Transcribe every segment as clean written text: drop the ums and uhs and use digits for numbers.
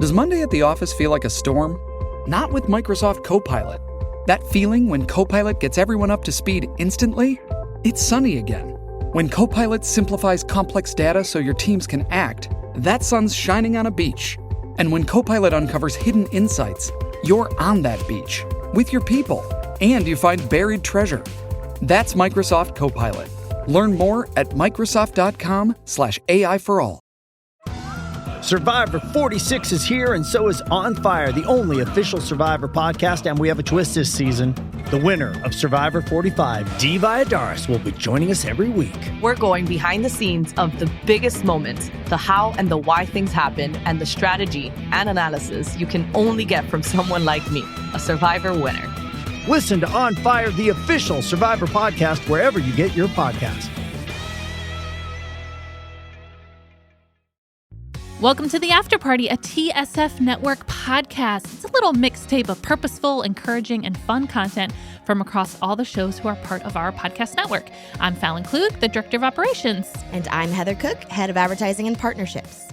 Does Monday at the office feel like a storm? Not with Microsoft Copilot. That feeling when Copilot gets everyone up to speed instantly? It's sunny again. When Copilot simplifies complex data so your teams can act, that sun's shining on a beach. And when Copilot uncovers hidden insights, you're on that beach with your people, and you find buried treasure. That's Microsoft Copilot. Learn more at Microsoft.com/AI for all. Survivor 46 is here, and so is On Fire, the only official Survivor podcast, and we have a twist this season. The winner of Survivor 45, Dee Valladares, will be joining us every week. We're going behind the scenes of the biggest moments, the how and the why things happen, and the strategy and analysis you can only get from someone like me, a Survivor winner. Listen to On Fire, the official Survivor podcast, wherever you get your podcasts. Welcome to the After Party, a TSF Network podcast. It's a little mixtape of purposeful, encouraging, and fun content from across all the shows who are part of our podcast network. I'm Fallon Klug, the Director of Operations. And I'm Heather Cook, Head of Advertising and Partnerships.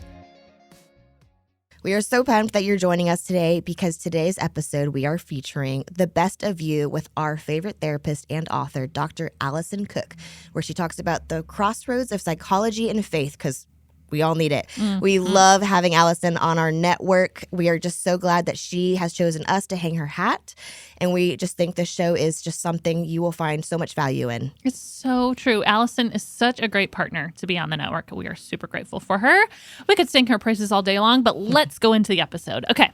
We are so pumped that you're joining us today because today's episode we are featuring the best of you with our favorite therapist and author, Dr. Alison Cook, where she talks about the crossroads of psychology and faith, because we all need it. Mm-hmm. We love having Alison on our network. We are just so glad that she has chosen us to hang her hat. And we just think this show is just something you will find so much value in. It's so true. Alison is such a great partner to be on the network. We are super grateful for her. We could sing her praises all day long, but let's go into the episode. Okay.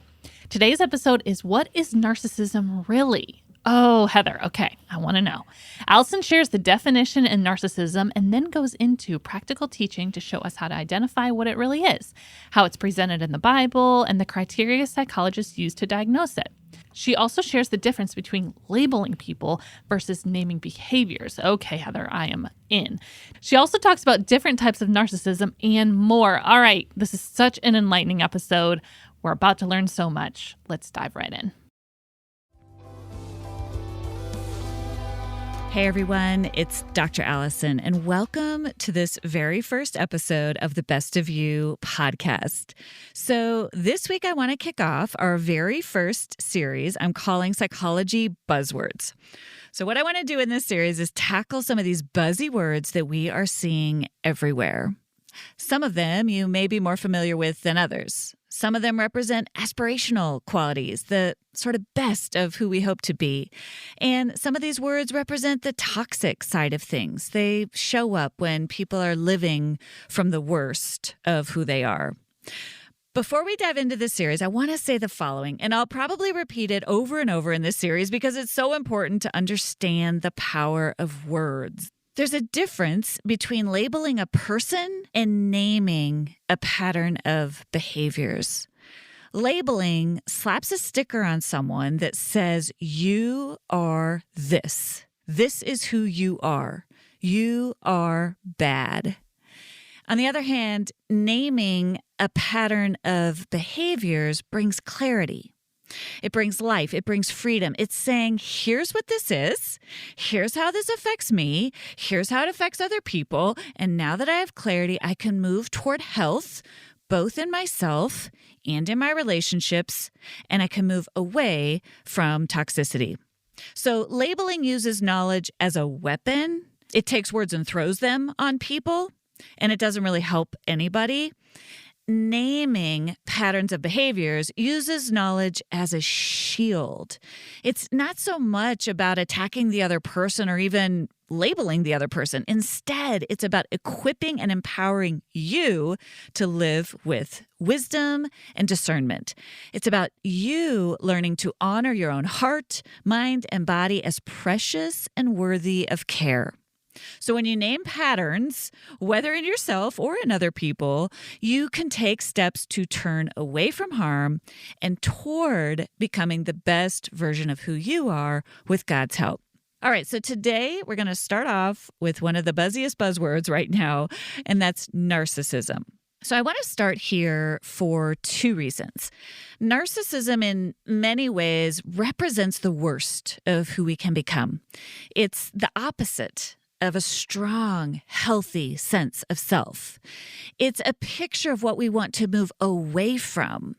Today's episode is What is Narcissism Really? Oh, Heather. Okay. I want to know. Alison shares the definition in narcissism and then goes into practical teaching to show us how to identify what it really is, how it's presented in the Bible, and the criteria psychologists use to diagnose it. She also shares the difference between labeling people versus naming behaviors. Okay, Heather, I am in. She also talks about different types of narcissism and more. All right. This is such an enlightening episode. We're about to learn so much. Let's dive right in. Hey everyone, it's Dr. Alison, and welcome to this very first episode of the Best of You podcast. So this week I want to kick off our very first series I'm calling Psychology Buzzwords. So what I want to do in this series is tackle some of these buzzy words that we are seeing everywhere. Some of them you may be more familiar with than others. Some of them represent aspirational qualities, the sort of best of who we hope to be. And some of these words represent the toxic side of things. They show up when people are living from the worst of who they are. Before we dive into this series, I want to say the following, and I'll probably repeat it over and over in this series because it's so important to understand the power of words. There's a difference between labeling a person and naming a pattern of behaviors. Labeling slaps a sticker on someone that says, you are this. This is who you are. You are bad. On the other hand, naming a pattern of behaviors brings clarity. It brings life. It brings freedom. It's saying, here's what this is. Here's how this affects me. Here's how it affects other people. And now that I have clarity, I can move toward health, both in myself and in my relationships, and I can move away from toxicity. So labeling uses knowledge as a weapon. It takes words and throws them on people, and it doesn't really help anybody. Naming patterns of behaviors uses knowledge as a shield. It's not so much about attacking the other person or even labeling the other person. Instead, it's about equipping and empowering you to live with wisdom and discernment. It's about you learning to honor your own heart, mind, and body as precious and worthy of care. So when you name patterns, whether in yourself or in other people, you can take steps to turn away from harm and toward becoming the best version of who you are with God's help. All right, so today we're going to start off with one of the buzziest buzzwords right now, and that's narcissism. So I want to start here for two reasons. Narcissism in many ways represents the worst of who we can become. It's the opposite of a strong, healthy sense of self. It's a picture of what we want to move away from.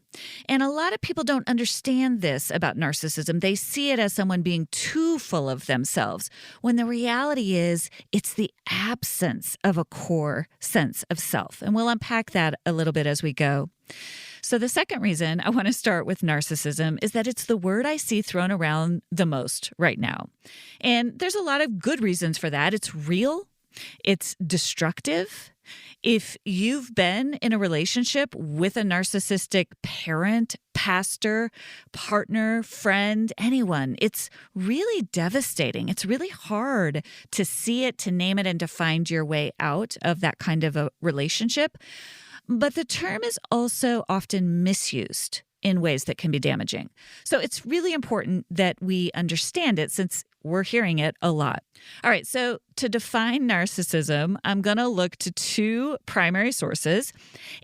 And a lot of people don't understand this about narcissism. They see it as someone being too full of themselves, when the reality is it's the absence of a core sense of self. And we'll unpack that a little bit as we go. So the second reason I want to start with narcissism is that it's the word I see thrown around the most right now. And there's a lot of good reasons for that. It's real. It's destructive. If you've been in a relationship with a narcissistic parent, pastor, partner, friend, anyone, it's really devastating. It's really hard to see it, to name it, and to find your way out of that kind of a relationship. But the term is also often misused in ways that can be damaging. So it's really important that we understand it, since we're hearing it a lot. All right, so to define narcissism, I'm going to look to two primary sources.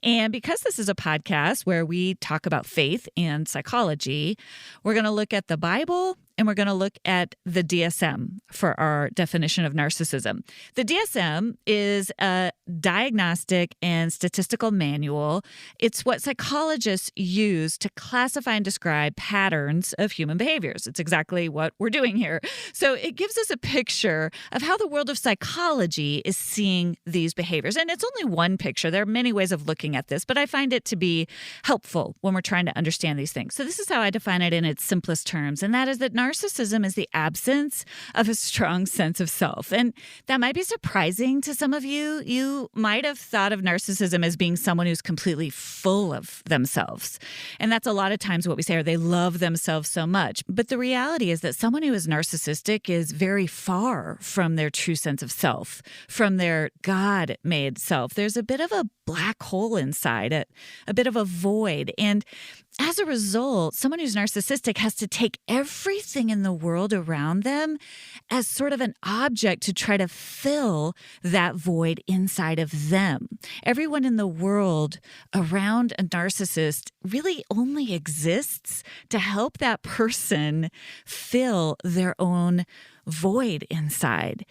And because this is a podcast where we talk about faith and psychology, we're going to look at the Bible and we're going to look at the DSM for our definition of narcissism. The DSM is a diagnostic and statistical manual. It's what psychologists use to classify and describe patterns of human behaviors. It's exactly what we're doing here. So it gives us a picture of how the world of psychology is seeing these behaviors. And it's only one picture. There are many ways of looking at this, but I find it to be helpful when we're trying to understand these things. So this is how I define it in its simplest terms, and that is that narcissism is the absence of a strong sense of self. And that might be surprising to some of you. You might have thought of narcissism as being someone who's completely full of themselves. And that's a lot of times what we say, or they love themselves so much. But the reality is that someone who is narcissistic is very far from their true sense of self, from their God-made self. There's a bit of a black hole inside it, a bit of a void. And as a result, someone who's narcissistic has to take everything in the world around them as sort of an object to try to fill that void inside of them. Everyone in the world around a narcissist really only exists to help that person fill their own void inside.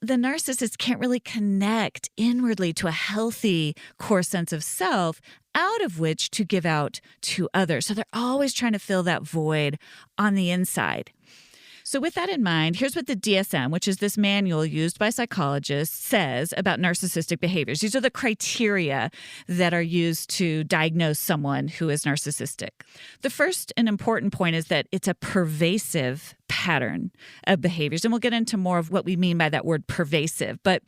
The narcissist can't really connect inwardly to a healthy core sense of self out of which to give out to others. So they're always trying to fill that void on the inside. So with that in mind, here's what the DSM, which is this manual used by psychologists, says about narcissistic behaviors. These are the criteria that are used to diagnose someone who is narcissistic. The first and important point is that it's a pervasive pattern of behaviors. And we'll get into more of what we mean by that word pervasive. But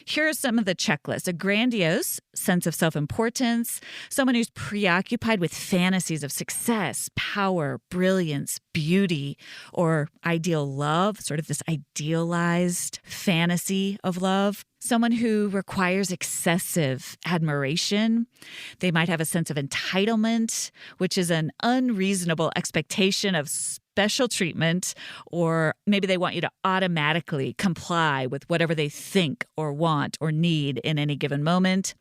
here are some of the checklists. A grandiose sense of self-importance, someone who's preoccupied with fantasies of success, power, brilliance, beauty, or ideal love, sort of this idealized fantasy of love. Someone who requires excessive admiration. They might have a sense of entitlement, which is an unreasonable expectation of special treatment, or maybe they want you to automatically comply with whatever they think or want or need in any given moment.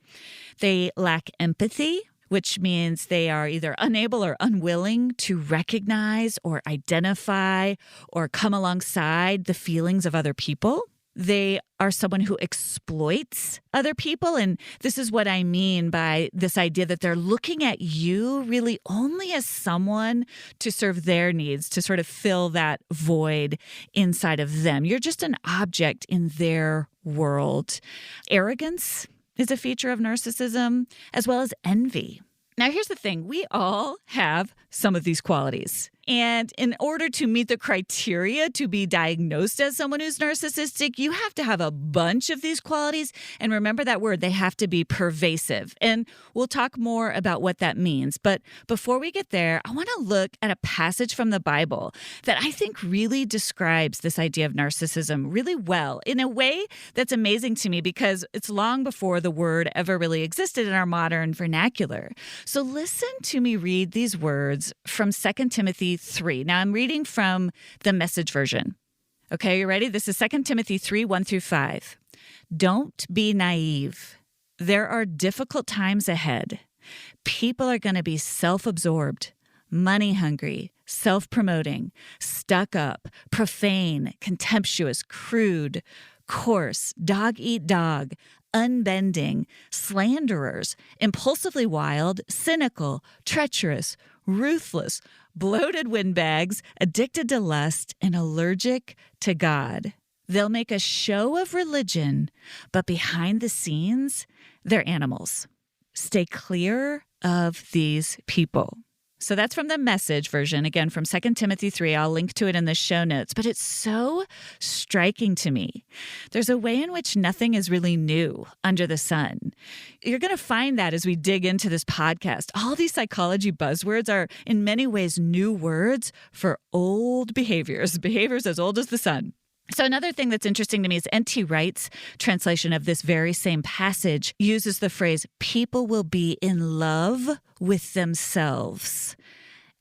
They lack empathy, which means they are either unable or unwilling to recognize or identify or come alongside the feelings of other people. They are someone who exploits other people. And this is what I mean by this idea that they're looking at you really only as someone to serve their needs, to sort of fill that void inside of them. You're just an object in their world. Arrogance is a feature of narcissism, as well as envy. Now, here's the thing. We all have some of these qualities. And in order to meet the criteria to be diagnosed as someone who's narcissistic, you have to have a bunch of these qualities. And remember that word, they have to be pervasive. And we'll talk more about what that means. But before we get there, I want to look at a passage from the Bible that I think really describes this idea of narcissism really well, in a way that's amazing to me because it's long before the word ever really existed in our modern vernacular. So listen to me read these words from 2 Timothy 3. Now I'm reading from the Message version. Okay, you ready? This is 2 Timothy 3, 1-5. Don't be naive. There are difficult times ahead. People are going to be self-absorbed, money-hungry, self-promoting, stuck up, profane, contemptuous, crude, coarse, dog-eat-dog, unbending, slanderers, impulsively wild, cynical, treacherous, ruthless, bloated windbags, addicted to lust, and allergic to God. They'll make a show of religion, but behind the scenes, they're animals. Stay clear of these people. So that's from the Message version, again, from 2 Timothy 3. I'll link to it in the show notes. But it's so striking to me. There's a way in which nothing is really new under the sun. You're going to find that as we dig into this podcast. All these psychology buzzwords are in many ways new words for old behaviors as old as the sun. So another thing that's interesting to me is N.T. Wright's translation of this very same passage uses the phrase, people will be in love with themselves,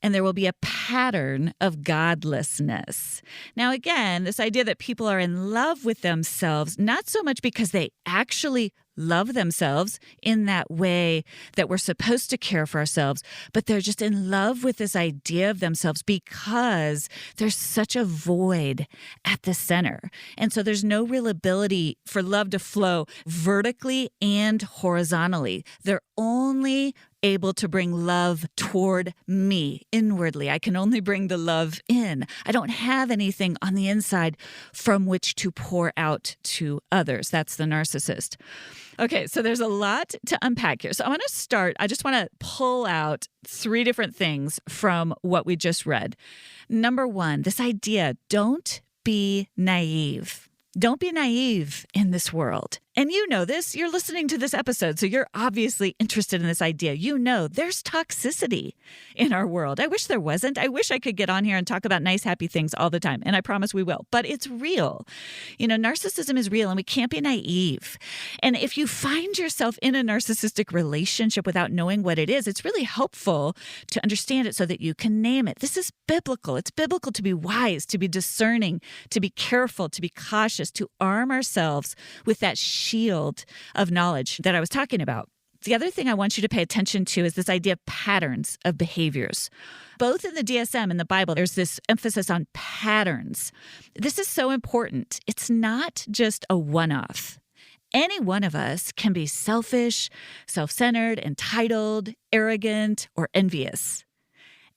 and there will be a pattern of godlessness. Now, again, this idea that people are in love with themselves, not so much because they actually love themselves in that way that we're supposed to care for ourselves, but they're just in love with this idea of themselves because there's such a void at the center. And so there's no real ability for love to flow vertically and horizontally. They're only able to bring love toward me inwardly. I can only bring the love in. I don't have anything on the inside from which to pour out to others. That's the narcissist. Okay, so there's a lot to unpack here. So I want to start, I just want to pull out 3 different things from what we just read. Number 1, this idea, don't be naive. Don't be naive in this world. And you know this, you're listening to this episode, so you're obviously interested in this idea. You know there's toxicity in our world. I wish there wasn't. I wish I could get on here and talk about nice, happy things all the time, and I promise we will. But it's real. You know, narcissism is real, and we can't be naive. And if you find yourself in a narcissistic relationship without knowing what it is, it's really helpful to understand it so that you can name it. This is biblical. It's biblical to be wise, to be discerning, to be careful, to be cautious, to arm ourselves with that shield of knowledge that I was talking about. The other thing I want you to pay attention to is this idea of patterns of behaviors. Both in the DSM and the Bible, there's this emphasis on patterns. This is so important. It's not just a one-off. Any one of us can be selfish, self-centered, entitled, arrogant, or envious.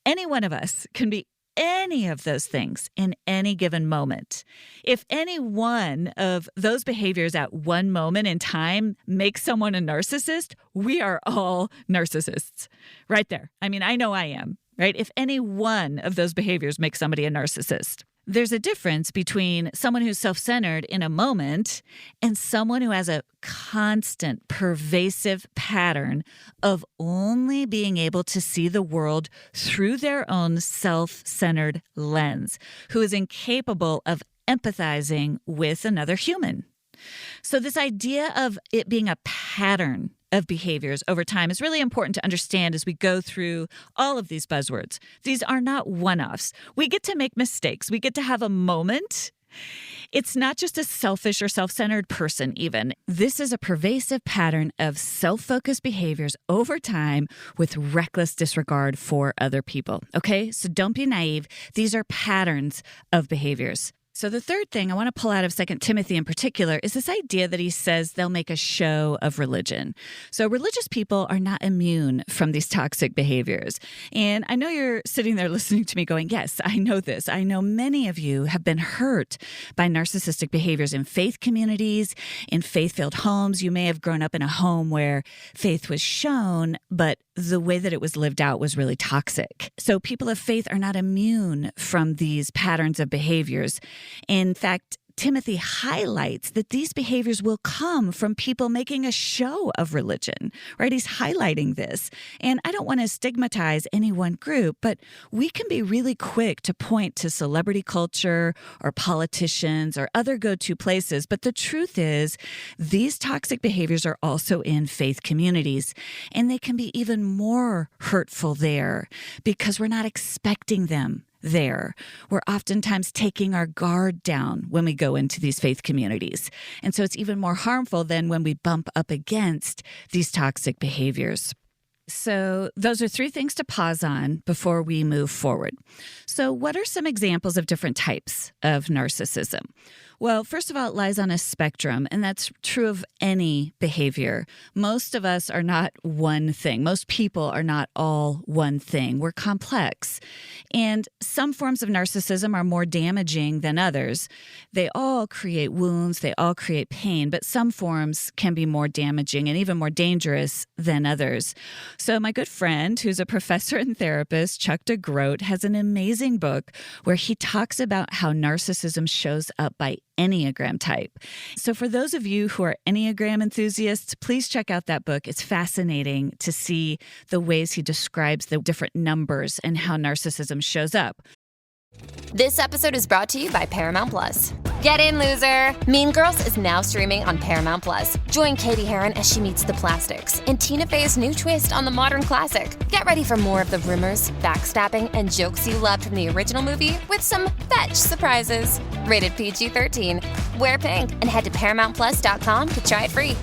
Any one of us can be any of those things in any given moment. If any one of those behaviors at one moment in time makes someone a narcissist, we are all narcissists. Right there. I mean, I know I am, right? If any one of those behaviors makes somebody a narcissist. There's a difference between someone who's self-centered in a moment and someone who has a constant, pervasive pattern of only being able to see the world through their own self-centered lens, who is incapable of empathizing with another human. So this idea of it being a pattern of behaviors over time is really important to understand as we go through all of these buzzwords. These are not one-offs. We get to make mistakes. We get to have a moment. It's not just a selfish or self-centered person even. This is a pervasive pattern of self-focused behaviors over time with reckless disregard for other people. Okay, so don't be naive. These are patterns of behaviors. So the third thing I want to pull out of 2 Timothy in particular is this idea that he says they'll make a show of religion. So religious people are not immune from these toxic behaviors. And I know you're sitting there listening to me going, yes, I know this. I know many of you have been hurt by narcissistic behaviors in faith communities, in faith-filled homes. You may have grown up in a home where faith was shown, but the way that it was lived out was really toxic. So people of faith are not immune from these patterns of behaviors. In fact, Timothy highlights that these behaviors will come from people making a show of religion, right? He's highlighting this. And I don't want to stigmatize any one group, but we can be really quick to point to celebrity culture or politicians or other go-to places. But the truth is, these toxic behaviors are also in faith communities, and they can be even more hurtful there because we're not expecting them there. We're oftentimes taking our guard down when we go into these faith communities. And so it's even more harmful than when we bump up against these toxic behaviors. So those are 3 things to pause on before we move forward. So what are some examples of different types of narcissism? Well, first of all, it lies on a spectrum, and that's true of any behavior. Most of us are not one thing. Most people are not all one thing. We're complex. And some forms of narcissism are more damaging than others. They all create wounds, they all create pain, but some forms can be more damaging and even more dangerous than others. So my good friend, who's a professor and therapist, Chuck DeGroat, has an amazing book where he talks about how narcissism shows up by Enneagram type. So for those of you who are Enneagram enthusiasts, please check out that book. It's fascinating to see the ways he describes the different numbers and how narcissism shows up. This episode is brought to you by Paramount Plus. Get in, loser! Mean Girls is now streaming on Paramount Plus. Join Katie Heron as she meets the plastics in Tina Fey's new twist on the modern classic. Get ready for more of the rumors, backstabbing, and jokes you loved from the original movie with some fetch surprises. Rated PG-13. Wear pink and head to ParamountPlus.com to try it free.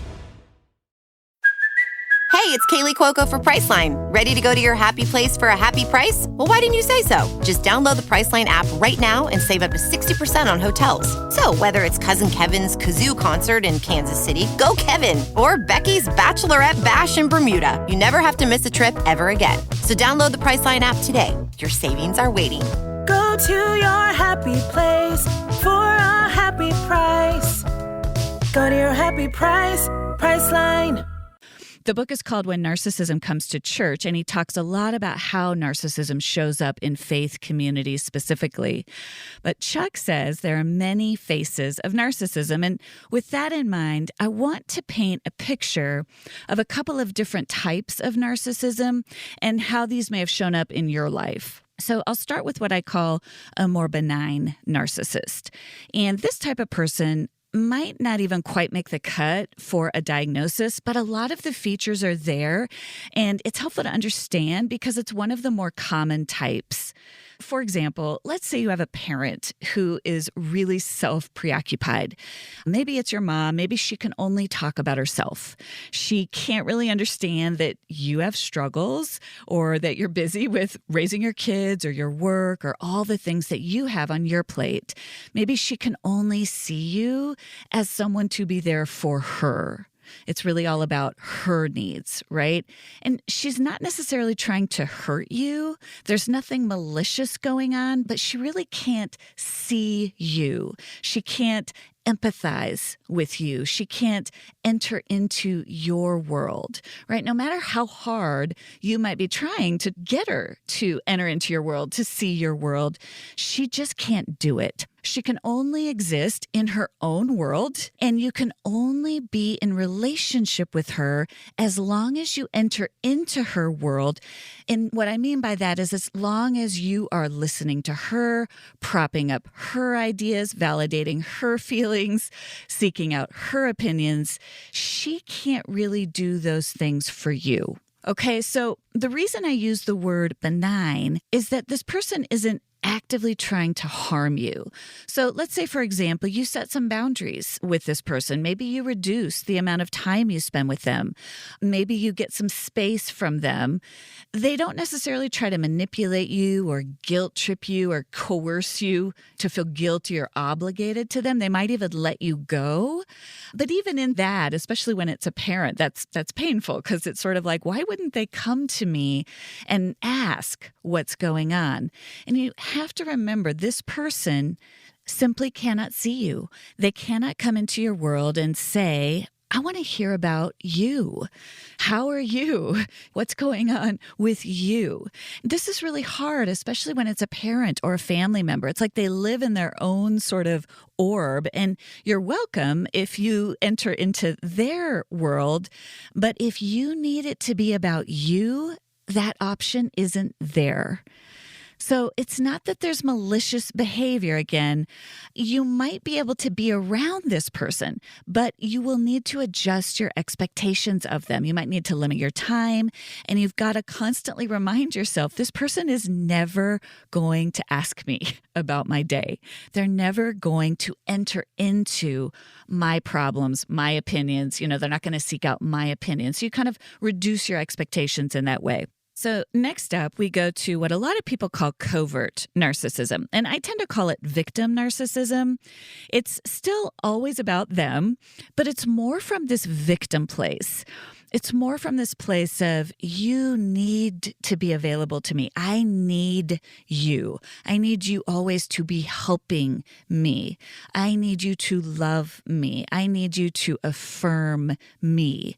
Hey, it's Kaylee Cuoco for Priceline. Ready to go to your happy place for a happy price? Well, why didn't you say so? Just download the Priceline app right now and save up to 60% on hotels. So whether it's Cousin Kevin's Kazoo Concert in Kansas City, go Kevin, or Becky's Bachelorette Bash in Bermuda, you never have to miss a trip ever again. So download the Priceline app today. Your savings are waiting. Go to your happy place for a happy price. Go to your happy price, Priceline. The book is called When Narcissism Comes to Church, and he talks a lot about how narcissism shows up in faith communities specifically. But Chuck says there are many faces of narcissism, and with that in mind, I want to paint a picture of a couple of different types of narcissism and how these may have shown up in your life. So I'll start with what I call a more benign narcissist. And this type of person might not even quite make the cut for a diagnosis, but a lot of the features are there, and it's helpful to understand because it's one of the more common types. For example, let's say you have a parent who is really self-preoccupied. Maybe it's your mom. Maybe she can only talk about herself. She can't really understand that you have struggles or that you're busy with raising your kids or your work or all the things that you have on your plate. Maybe she can only see you as someone to be there for her. It's really all about her needs, right? And she's not necessarily trying to hurt you. There's nothing malicious going on, but she really can't see you. She can't empathize with you. She can't enter into your world, right? No matter how hard you might be trying to get her to enter into your world, to see your world, she just can't do it. She can only exist in her own world, and you can only be in relationship with her as long as you enter into her world. And what I mean by that is as long as you are listening to her, propping up her ideas, validating her feelings, seeking out her opinions, she can't really do those things for you. Okay, so the reason I use the word benign is that this person isn't actively trying to harm you. So let's say, for example, you set some boundaries with this person. Maybe you reduce the amount of time you spend with them. Maybe you get some space from them. They don't necessarily try to manipulate you or guilt trip you or coerce you to feel guilty or obligated to them. They might even let you go. But even in that, especially when it's a parent, that's painful because it's sort of like, why wouldn't they come to me and ask what's going on? And you have to remember this person simply cannot see you. They cannot come into your world and say, I want to hear about you. How are you? What's going on with you? This is really hard, especially when it's a parent or a family member. It's like they live in their own sort of orb, and you're welcome if you enter into their world. But if you need it to be about you, that option isn't there. So it's not that there's malicious behavior. Again, you might be able to be around this person, but you will need to adjust your expectations of them. You might need to limit your time, and you've got to constantly remind yourself, this person is never going to ask me about my day. They're never going to enter into my problems, my opinions. They're not going to seek out my opinions. So you kind of reduce your expectations in that way. So next up, we go to what a lot of people call covert narcissism. And I tend to call it victim narcissism. It's still always about them, but it's more from this victim place. It's more from this place of, you need to be available to me. I need you. I need you always to be helping me. I need you to love me. I need you to affirm me.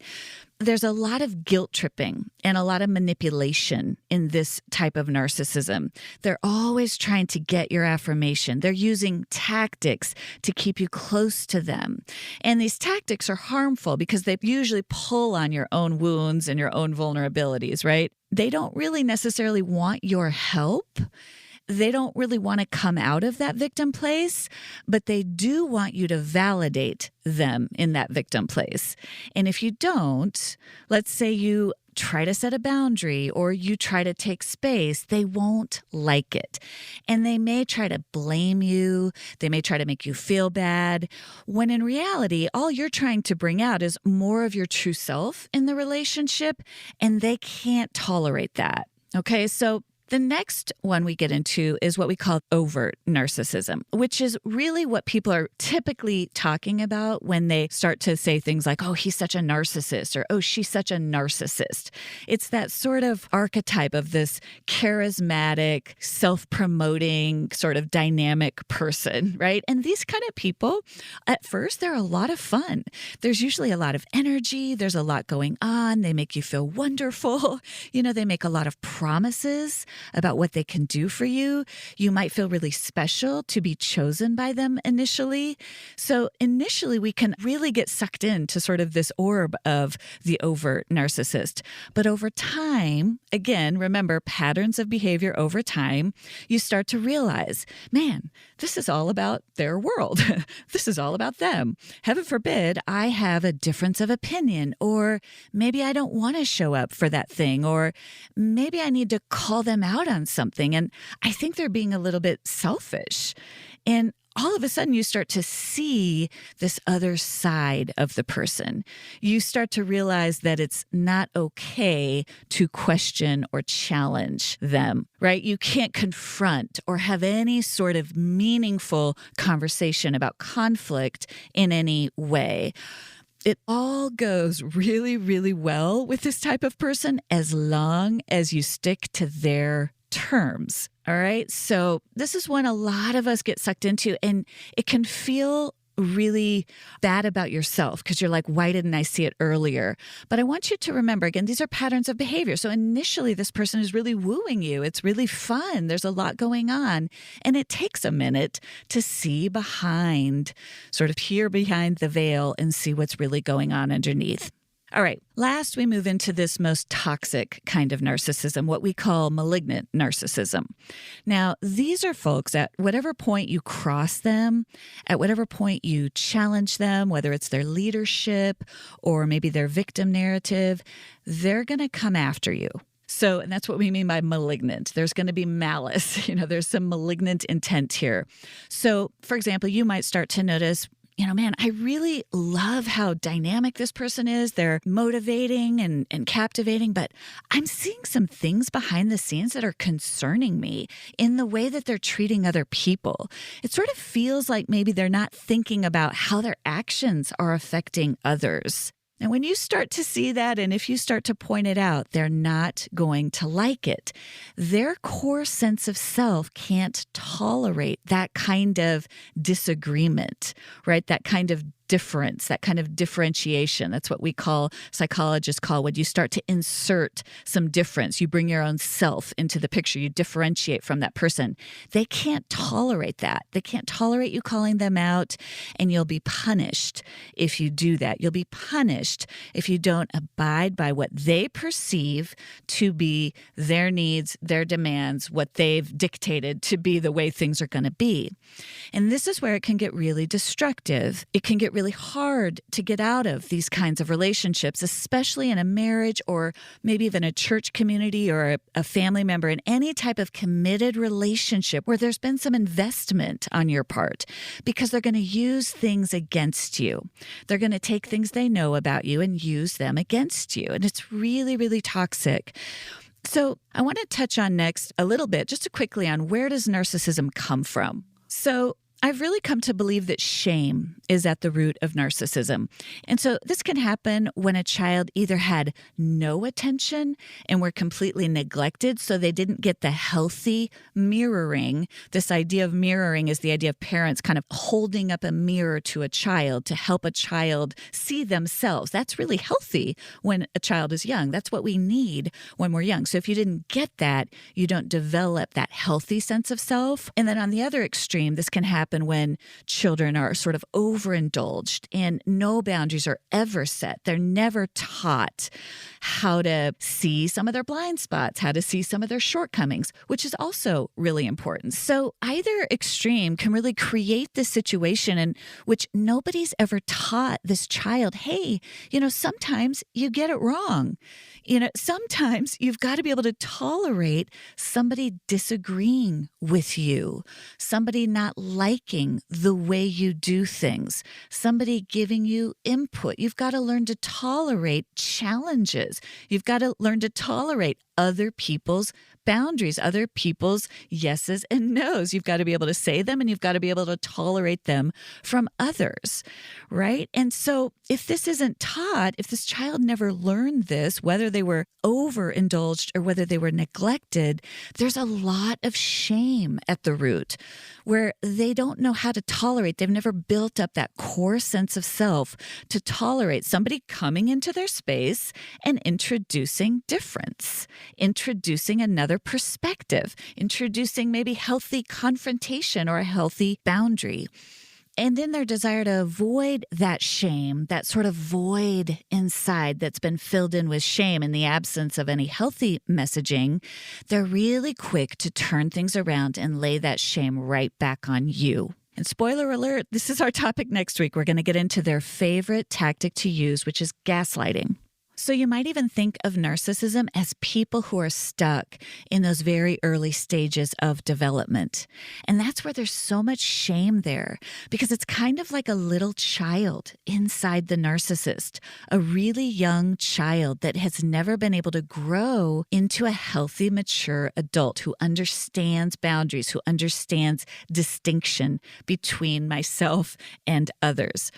There's a lot of guilt tripping and a lot of manipulation in this type of narcissism. They're always trying to get your affirmation. They're using tactics to keep you close to them. And these tactics are harmful because they usually pull on your own wounds and your own vulnerabilities, right? They don't really necessarily want your help. They don't really want to come out of that victim place, but they do want you to validate them in that victim place. And if you don't, let's say you try to set a boundary or you try to take space, they won't like it. And they may try to blame you. They may try to make you feel bad, when in reality, all you're trying to bring out is more of your true self in the relationship, and they can't tolerate that. Okay, so the next one we get into is what we call overt narcissism, which is really what people are typically talking about when they start to say things like, oh, he's such a narcissist, or oh, she's such a narcissist. It's that sort of archetype of this charismatic, self-promoting, sort of dynamic person, right? And these kind of people, at first, they're a lot of fun. There's usually a lot of energy. There's a lot going on. They make you feel wonderful. They make a lot of promises about what they can do for you. You might feel really special to be chosen by them initially. So initially, we can really get sucked into sort of this orb of the overt narcissist. But over time, again, remember, patterns of behavior over time, you start to realize, man, this is all about their world. This is all about them. Heaven forbid I have a difference of opinion, or maybe I don't want to show up for that thing, or maybe I need to call them out on something. And I think they're being a little bit selfish. And all of a sudden, you start to see this other side of the person. You start to realize that it's not okay to question or challenge them, right? You can't confront or have any sort of meaningful conversation about conflict in any way. It all goes really, really well with this type of person as long as you stick to their terms. All right. So this is when a lot of us get sucked into, and it can feel really bad about yourself because you're like, why didn't I see it earlier? But I want you to remember, again, these are patterns of behavior. So initially, this person is really wooing you. It's really fun. There's a lot going on. And it takes a minute to see behind, sort of peer behind the veil and see what's really going on underneath. All right. Last, we move into this most toxic kind of narcissism, what we call malignant narcissism. Now, these are folks at whatever point you cross them, at whatever point you challenge them, whether it's their leadership or maybe their victim narrative, they're going to come after you. So, and that's what we mean by malignant. There's going to be malice. There's some malignant intent here. So, for example, you might start to notice, man, I really love how dynamic this person is. They're motivating and captivating, but I'm seeing some things behind the scenes that are concerning me in the way that they're treating other people. It sort of feels like maybe they're not thinking about how their actions are affecting others. And when you start to see that, and if you start to point it out, they're not going to like it. Their core sense of self can't tolerate that kind of disagreement, right? That kind of difference, that kind of differentiation. That's what psychologists call when you start to insert some difference. You bring your own self into the picture. You differentiate from that person. They can't tolerate that. They can't tolerate you calling them out, and you'll be punished if you do that. You'll be punished if you don't abide by what they perceive to be their needs, their demands, what they've dictated to be the way things are going to be. And this is where it can get really destructive. It can get really hard to get out of these kinds of relationships, especially in a marriage or maybe even a church community or a family member, in any type of committed relationship where there's been some investment on your part, because they're going to use things against you. They're going to take things they know about you and use them against you. And it's really, really toxic. So I want to touch on next a little bit, just quickly, on where does narcissism come from? So I've really come to believe that shame is at the root of narcissism. And so this can happen when a child either had no attention and were completely neglected, so they didn't get the healthy mirroring. This idea of mirroring is the idea of parents kind of holding up a mirror to a child to help a child see themselves. That's really healthy when a child is young. That's what we need when we're young. So if you didn't get that, you don't develop that healthy sense of self. And then on the other extreme, this can happen when children are sort of overindulged and no boundaries are ever set. They're never taught how to see some of their blind spots, how to see some of their shortcomings, which is also really important. So either extreme can really create this situation in which nobody's ever taught this child, hey, sometimes you get it wrong. Sometimes you've got to be able to tolerate somebody disagreeing with you, somebody not liking the way you do things, somebody giving you input. You've got to learn to tolerate challenges. You've got to learn to tolerate other people's boundaries, other people's yeses and nos. You've got to be able to say them, and you've got to be able to tolerate them from others, right? And so if this isn't taught, if this child never learned this, whether they were overindulged or whether they were neglected, there's a lot of shame at the root where they don't know how to tolerate. They've never built up that core sense of self to tolerate somebody coming into their space and introducing difference, introducing another perspective, introducing maybe healthy confrontation or a healthy boundary. And in their desire to avoid that shame, that sort of void inside that's been filled in with shame in the absence of any healthy messaging, they're really quick to turn things around and lay that shame right back on you. And spoiler alert, this is our topic next week. We're going to get into their favorite tactic to use, which is gaslighting. So you might even think of narcissism as people who are stuck in those very early stages of development. And that's where there's so much shame there, because it's kind of like a little child inside the narcissist, a really young child that has never been able to grow into a healthy, mature adult who understands boundaries, who understands distinction between myself and others.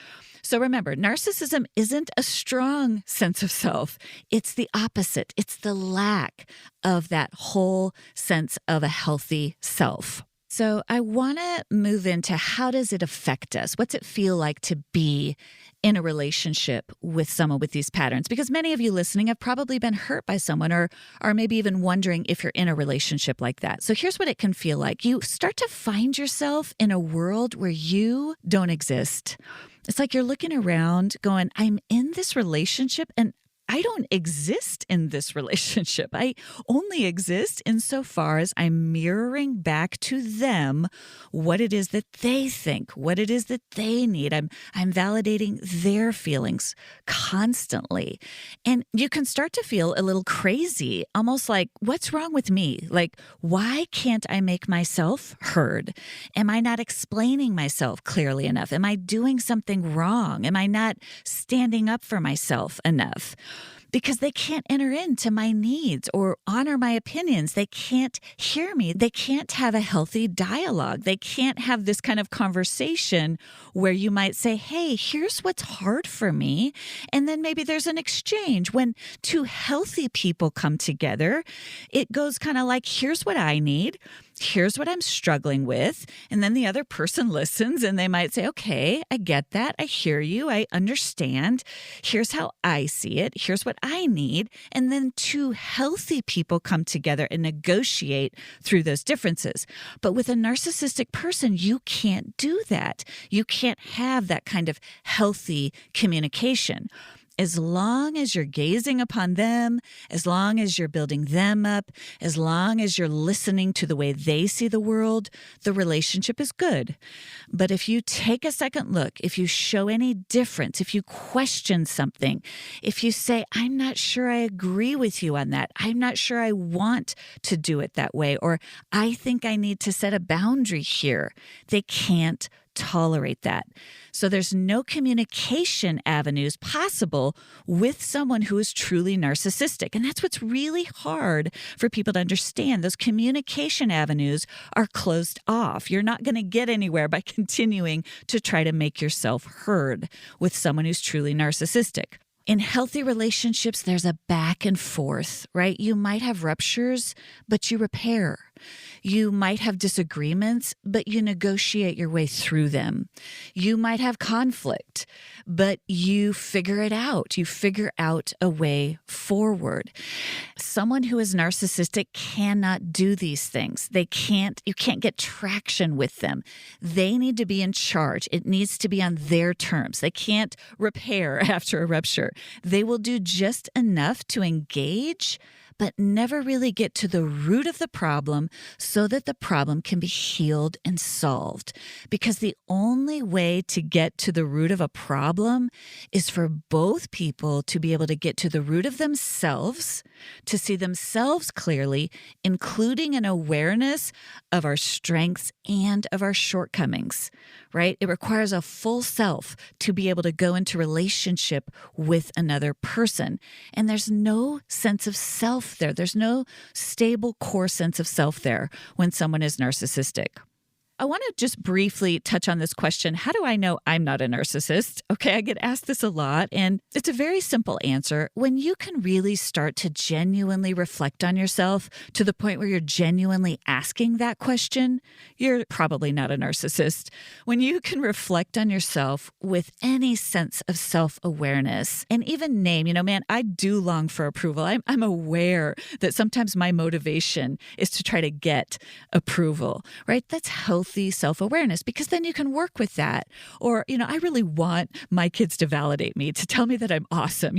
So remember, narcissism isn't a strong sense of self. It's the opposite. It's the lack of that whole sense of a healthy self. So I want to move into how does it affect us? What's it feel like to be in a relationship with someone with these patterns? Because many of you listening have probably been hurt by someone or are maybe even wondering if you're in a relationship like that. So here's what it can feel like. You start to find yourself in a world where you don't exist. It's like you're looking around going, I'm in this relationship and I don't exist in this relationship. I only exist insofar as I'm mirroring back to them what it is that they think, what it is that they need. I'm validating their feelings constantly. And you can start to feel a little crazy, almost like, what's wrong with me? Like, why can't I make myself heard? Am I not explaining myself clearly enough? Am I doing something wrong? Am I not standing up for myself enough? Because they can't enter into my needs or honor my opinions. They can't hear me. They can't have a healthy dialogue. They can't have this kind of conversation where you might say, hey, here's what's hard for me. And then maybe there's an exchange. When two healthy people come together, it goes kind of like, here's what I need. here's what I'm struggling with. And then the other person listens and they might say, okay, I get that. I hear you. I understand. Here's how I see it. Here's what I need. And then two healthy people come together and negotiate through those differences. But with a narcissistic person, you can't do that. You can't have that kind of healthy communication. As long as you're gazing upon them, as long as you're building them up, as long as you're listening to the way they see the world, the relationship is good. But if you take a second look, if you show any difference, if you question something, if you say, I'm not sure I agree with you on that, I'm not sure I want to do it that way, or I think I need to set a boundary here, they can't tolerate that. So there's no communication avenues possible with someone who is truly narcissistic. And that's what's really hard for people to understand. Those communication avenues are closed off. You're not going to get anywhere by continuing to try to make yourself heard with someone who's truly narcissistic. In healthy relationships, there's a back and forth, right? You might have ruptures, but you repair. You might have disagreements, but you negotiate your way through them. You might have conflict, but you figure it out. You figure out a way forward. Someone who is narcissistic cannot do these things. You can't get traction with them. They need to be in charge. It needs to be on their terms. They can't repair after a rupture. They will do just enough to engage, but never really get to the root of the problem so that the problem can be healed and solved. Because the only way to get to the root of a problem is for both people to be able to get to the root of themselves, to see themselves clearly, including an awareness of our strengths and of our shortcomings, right? It requires a full self to be able to go into relationship with another person. And there's no sense of self there. There's no stable core sense of self there when someone is narcissistic. I want to just briefly touch on this question. How do I know I'm not a narcissist? Okay, I get asked this a lot, and it's a very simple answer. When you can really start to genuinely reflect on yourself to the point where you're genuinely asking that question, you're probably not a narcissist. When you can reflect on yourself with any sense of self-awareness and even name, man, I do long for approval. I'm aware that sometimes my motivation is to try to get approval, right? That's healthy self-awareness, because then you can work with that. Or, I really want my kids to validate me, to tell me that I'm awesome.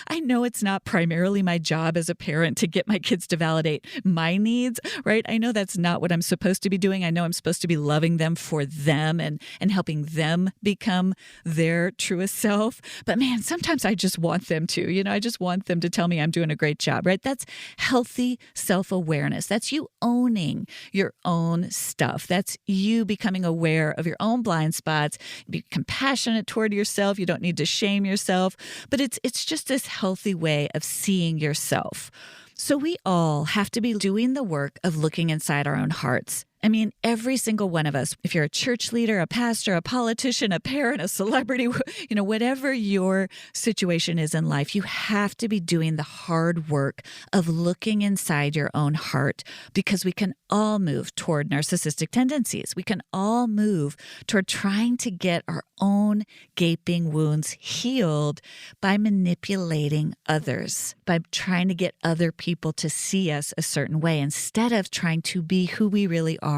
I know it's not primarily my job as a parent to get my kids to validate my needs, right? I know that's not what I'm supposed to be doing. I know I'm supposed to be loving them for them and helping them become their truest self. But man, sometimes I just want them to, I just want them to tell me I'm doing a great job, right? That's healthy self-awareness. That's you owning your own stuff. That's you becoming aware of your own blind spots, be compassionate toward yourself. You don't need to shame yourself, but it's just this healthy way of seeing yourself. So we all have to be doing the work of looking inside our own hearts. I mean, every single one of us, if you're a church leader, a pastor, a politician, a parent, a celebrity, whatever your situation is in life, you have to be doing the hard work of looking inside your own heart, because we can all move toward narcissistic tendencies. We can all move toward trying to get our own gaping wounds healed by manipulating others, by trying to get other people to see us a certain way instead of trying to be who we really are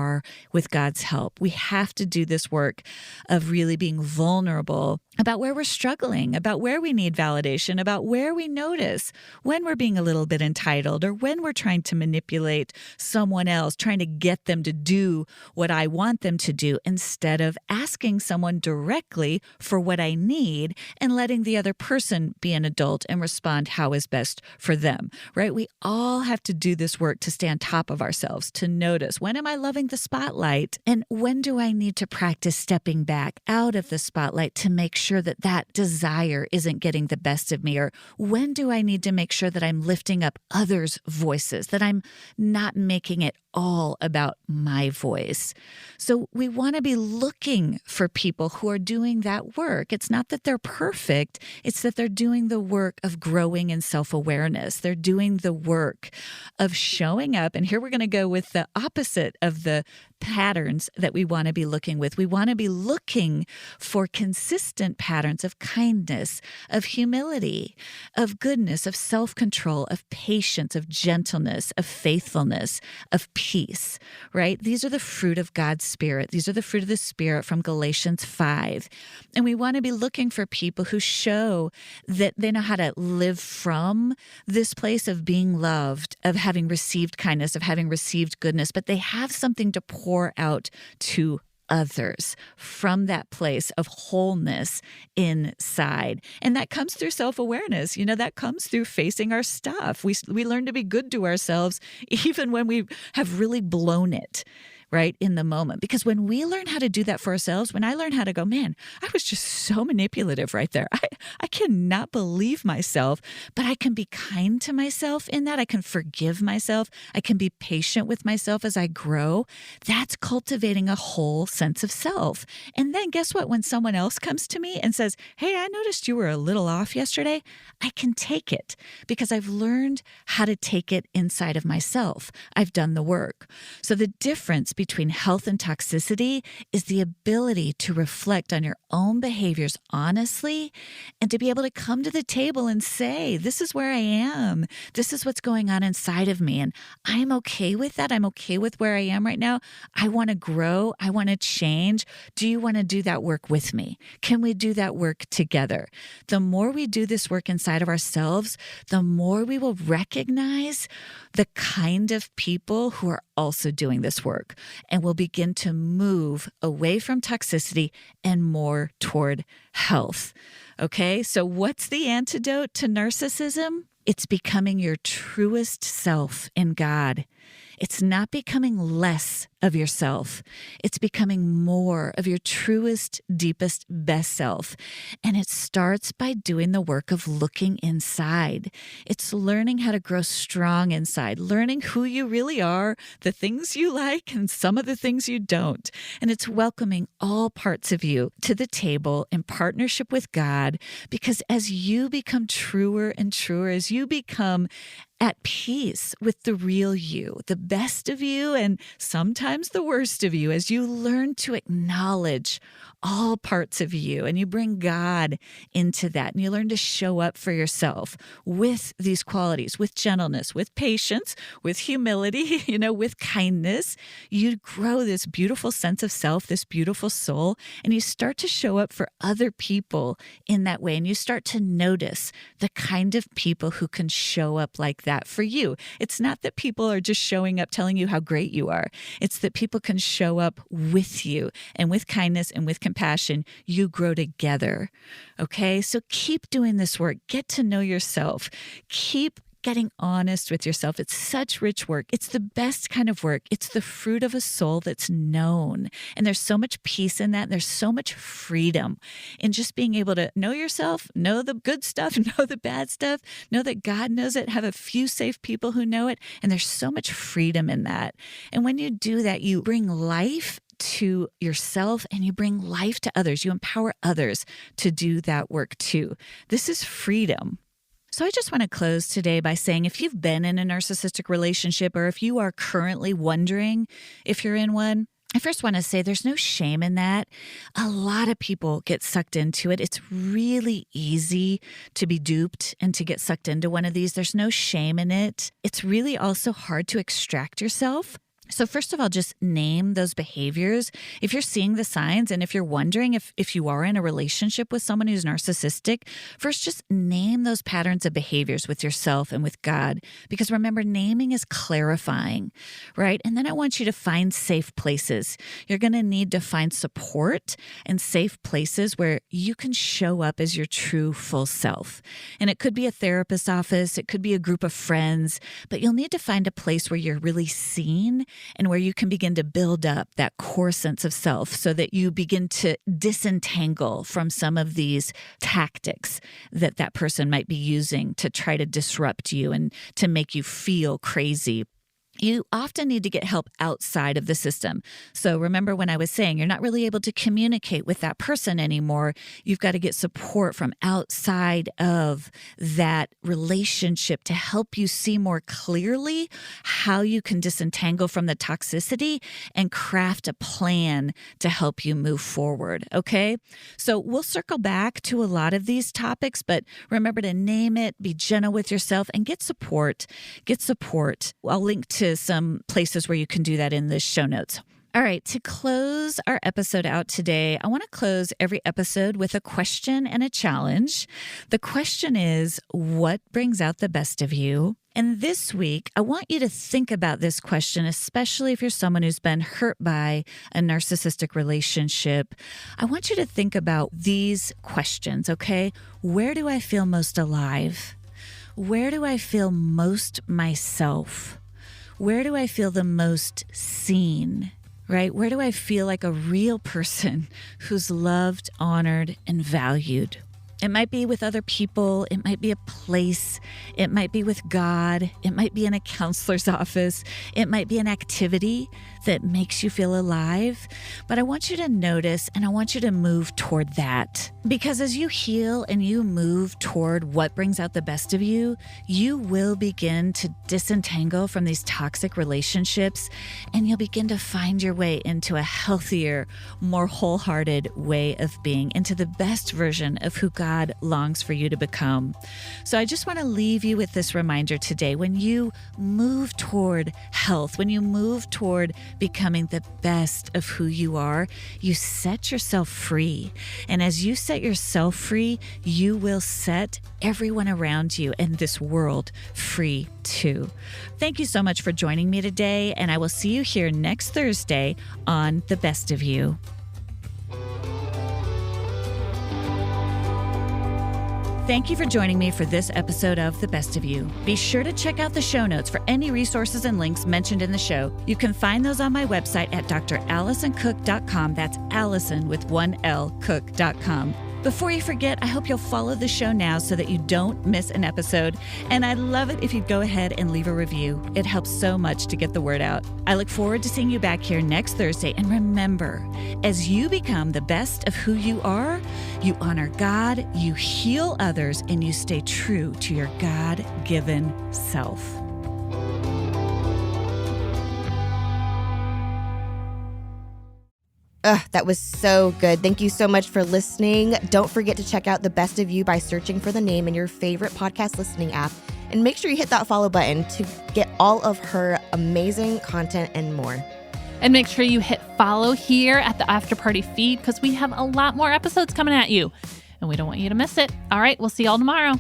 with God's help. We have to do this work of really being vulnerable about where we're struggling, about where we need validation, about where we notice when we're being a little bit entitled or when we're trying to manipulate someone else, trying to get them to do what I want them to do instead of asking someone directly for what I need and letting the other person be an adult and respond how is best for them, right? We all have to do this work to stay on top of ourselves, to notice, when am I loving feeling the spotlight? And when do I need to practice stepping back out of the spotlight to make sure that that desire isn't getting the best of me? Or when do I need to make sure that I'm lifting up others' voices, that I'm not making it all about my voice? So we want to be looking for people who are doing that work. It's not that they're perfect. It's that they're doing the work of growing in self-awareness. They're doing the work of showing up. And here we're going to go with the opposite of the patterns that we want to be looking with. We want to be looking for consistent patterns of kindness, of humility, of goodness, of self-control, of patience, of gentleness, of faithfulness, of peace, right? These are the fruit of God's Spirit. These are the fruit of the Spirit from Galatians 5. And we want to be looking for people who show that they know how to live from this place of being loved, of having received kindness, of having received goodness, but they have something to pour out to others from that place of wholeness inside. And that comes through self-awareness. That comes through facing our stuff. We learn to be good to ourselves even when we have really blown it, right, in the moment. Because when we learn how to do that for ourselves, when I learn how to go, man, I was just so manipulative right there. I cannot believe myself, but I can be kind to myself in that. I can forgive myself. I can be patient with myself as I grow. That's cultivating a whole sense of self. And then guess what? When someone else comes to me and says, hey, I noticed you were a little off yesterday, I can take it because I've learned how to take it inside of myself. I've done the work. So the difference between health and toxicity is the ability to reflect on your own behaviors honestly and to be able to come to the table and say, this is where I am. This is what's going on inside of me. And I'm okay with that. I'm okay with where I am right now. I want to grow. I want to change. Do you want to do that work with me? Can we do that work together? The more we do this work inside of ourselves, the more we will recognize the kind of people who are also doing this work. And we'll begin to move away from toxicity and more toward health. Okay, so what's the antidote to narcissism? It's becoming your truest self in God. It's not becoming less of yourself. It's becoming more of your truest, deepest, best self. And it starts by doing the work of looking inside. It's learning how to grow strong inside, learning who you really are, the things you like, and some of the things you don't. And it's welcoming all parts of you to the table in partnership with God, because as you become truer and truer, as you become at peace with the real you, the best of you, and sometimes the worst of you, as you learn to acknowledge all parts of you and you bring God into that and you learn to show up for yourself with these qualities, with gentleness, with patience, with humility, with kindness, you grow this beautiful sense of self, this beautiful soul, and you start to show up for other people in that way. And you start to notice the kind of people who can show up like that for you. It's not that people are just showing up telling you how great you are. It's that people can show up with you, and with kindness and with compassion, you grow together. Okay? So keep doing this work. Get to know yourself. Keep getting honest with yourself. It's such rich work. It's the best kind of work. It's the fruit of a soul that's known. And there's so much peace in that. And there's so much freedom in just being able to know yourself, know the good stuff, know the bad stuff, know that God knows it, have a few safe people who know it. And there's so much freedom in that. And when you do that, you bring life to yourself and you bring life to others. You empower others to do that work too. This is freedom. So I just want to close today by saying, if you've been in a narcissistic relationship, or if you are currently wondering if you're in one, I first want to say there's no shame in that. A lot of people get sucked into it. It's really easy to be duped and to get sucked into one of these. There's no shame in it. It's really also hard to extract yourself. So first of all, just name those behaviors. If you're seeing the signs and if you're wondering if you are in a relationship with someone who's narcissistic, first just name those patterns of behaviors with yourself and with God. Because remember, naming is clarifying, right? And then I want you to find safe places. You're going to need to find support and safe places where you can show up as your true full self. And it could be a therapist's office, it could be a group of friends, but you'll need to find a place where you're really seen and where you can begin to build up that core sense of self so that you begin to disentangle from some of these tactics that that person might be using to try to disrupt you and to make you feel crazy. You often need to get help outside of the system. So remember when I was saying you're not really able to communicate with that person anymore, you've got to get support from outside of that relationship to help you see more clearly how you can disentangle from the toxicity and craft a plan to help you move forward, okay? So we'll circle back to a lot of these topics, but remember to name it, be gentle with yourself, and get support. Get support. I'll link to some places where you can do that in the show notes. All right, to close our episode out today, I want to close every episode with a question and a challenge. The question is, what brings out the best of you? And this week, I want you to think about this question, especially if you're someone who's been hurt by a narcissistic relationship. I want you to think about these questions, okay? Where do I feel most alive? Where do I feel most myself? Where do I feel the most seen, right? Where do I feel like a real person who's loved, honored, and valued? It might be with other people. It might be a place. It might be with God. It might be in a counselor's office. It might be an activity that makes you feel alive. But I want you to notice and I want you to move toward that. Because as you heal and you move toward what brings out the best of you, you will begin to disentangle from these toxic relationships and you'll begin to find your way into a healthier, more wholehearted way of being, into the best version of who God longs for you to become. So I just want to leave you with this reminder today. When you move toward health, when you move toward becoming the best of who you are, you set yourself free. And as you set yourself free, you will set everyone around you and this world free too. Thank you so much for joining me today, and I will see you here next Thursday on The Best of You. Thank you for joining me for this episode of The Best of You. Be sure to check out the show notes for any resources and links mentioned in the show. You can find those on my website at dralisoncook.com. That's Alison with one L, cook.com. Before you forget, I hope you'll follow the show now so that you don't miss an episode. And I'd love it if you'd go ahead and leave a review. It helps so much to get the word out. I look forward to seeing you back here next Thursday. And remember, as you become the best of who you are, you honor God, you heal others, and you stay true to your God-given self. That was so good. Thank you so much for listening. Don't forget to check out The Best of You by searching for the name in your favorite podcast listening app. And make sure you hit that follow button to get all of her amazing content and more. And make sure you hit follow here at the After Party feed because we have a lot more episodes coming at you. And we don't want you to miss it. All right, we'll see y'all tomorrow.